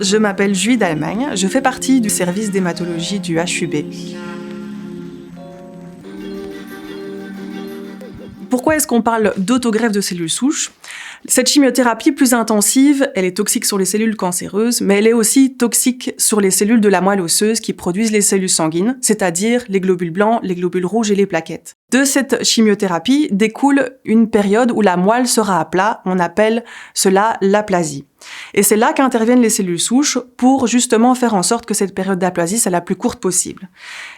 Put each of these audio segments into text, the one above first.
Je m'appelle Julie d'Allemagne, je fais partie du service d'hématologie du HUB. Pourquoi est-ce qu'on parle d'autogreffe de cellules souches ? Cette chimiothérapie plus intensive, elle est toxique sur les cellules cancéreuses, mais elle est aussi toxique sur les cellules de la moelle osseuse qui produisent les cellules sanguines, c'est-à-dire les globules blancs, les globules rouges et les plaquettes. De cette chimiothérapie découle une période où la moelle sera à plat, on appelle cela l'aplasie. Et c'est là qu'interviennent les cellules souches pour justement faire en sorte que cette période d'aplasie soit la plus courte possible.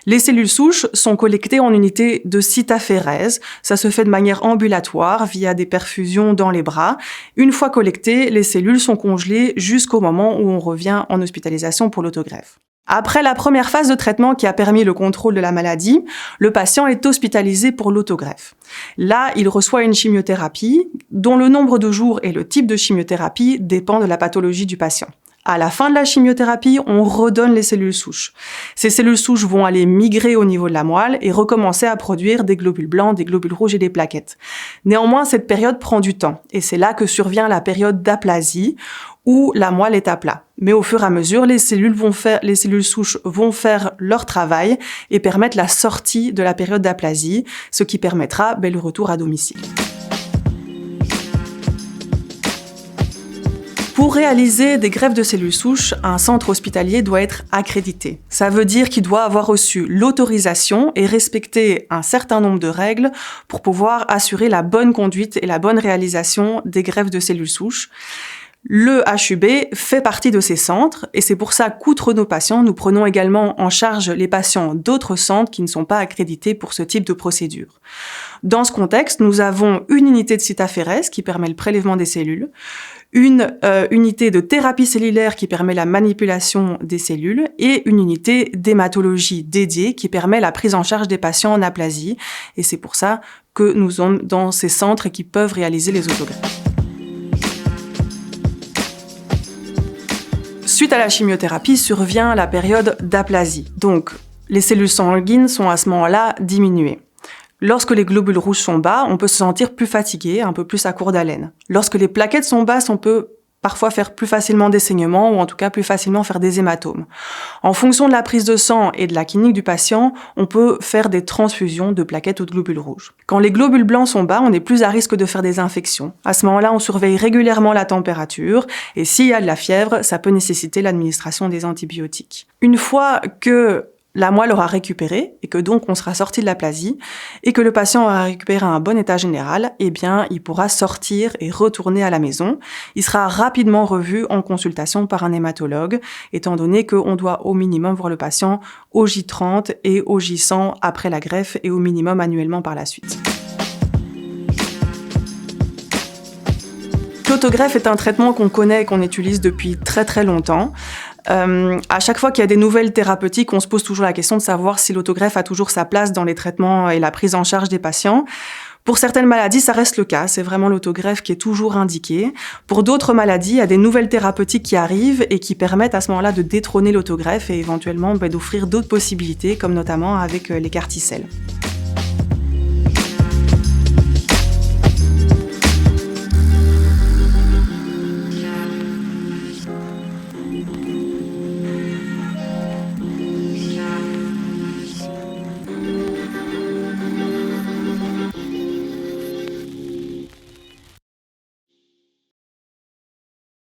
Les cellules souches sont collectées en unités de cytaphérèse. Ça se fait de manière ambulatoire via des perfusions dans les bras. Une fois collectées, les cellules sont congelées jusqu'au moment où on revient en hospitalisation pour l'autogreffe. Après la première phase de traitement qui a permis le contrôle de la maladie, le patient est hospitalisé pour l'autogreffe. Là, il reçoit une chimiothérapie dont le nombre de jours et le type de chimiothérapie dépend de la pathologie du patient. À la fin de la chimiothérapie, on redonne les cellules souches. Ces cellules souches vont aller migrer au niveau de la moelle et recommencer à produire des globules blancs, des globules rouges et des plaquettes. Néanmoins, cette période prend du temps et c'est là que survient la période d'aplasie où la moelle est à plat. Mais au fur et à mesure, les cellules souches vont faire leur travail et permettre la sortie de la période d'aplasie, ce qui permettra le retour à domicile. Pour réaliser des greffes de cellules souches, un centre hospitalier doit être accrédité. Ça veut dire qu'il doit avoir reçu l'autorisation et respecter un certain nombre de règles pour pouvoir assurer la bonne conduite et la bonne réalisation des greffes de cellules souches. Le HUB fait partie de ces centres et c'est pour ça qu'outre nos patients, nous prenons également en charge les patients d'autres centres qui ne sont pas accrédités pour ce type de procédure. Dans ce contexte, nous avons une unité de cytaphérèse qui permet le prélèvement des cellules, une unité de thérapie cellulaire qui permet la manipulation des cellules et une unité d'hématologie dédiée qui permet la prise en charge des patients en aplasie. Et c'est pour ça que nous sommes dans ces centres et qui peuvent réaliser les autogreffes. Suite à la chimiothérapie survient la période d'aplasie. Donc, les cellules sanguines sont à ce moment-là diminuées. Lorsque les globules rouges sont bas, on peut se sentir plus fatigué, un peu plus à court d'haleine. Lorsque les plaquettes sont basses, on peut parfois faire plus facilement des saignements ou en tout cas plus facilement faire des hématomes. En fonction de la prise de sang et de la clinique du patient, on peut faire des transfusions de plaquettes ou de globules rouges. Quand les globules blancs sont bas, on est plus à risque de faire des infections. À ce moment-là, on surveille régulièrement la température et s'il y a de la fièvre, ça peut nécessiter l'administration des antibiotiques. Une fois que la moelle aura récupéré et que donc on sera sorti de l'aplasie et que le patient aura récupéré un bon état général, il pourra sortir et retourner à la maison. Il sera rapidement revu en consultation par un hématologue, étant donné qu'on doit au minimum voir le patient au J30 et au J100 après la greffe et au minimum annuellement par la suite. L'autogreffe est un traitement qu'on connaît et qu'on utilise depuis très très longtemps. À chaque fois qu'il y a des nouvelles thérapeutiques, on se pose toujours la question de savoir si l'autogreffe a toujours sa place dans les traitements et la prise en charge des patients. Pour certaines maladies, ça reste le cas. C'est vraiment l'autogreffe qui est toujours indiquée. Pour d'autres maladies, il y a des nouvelles thérapeutiques qui arrivent et qui permettent à ce moment-là de détrôner l'autogreffe et éventuellement d'offrir d'autres possibilités, comme notamment avec les CAR T-cells.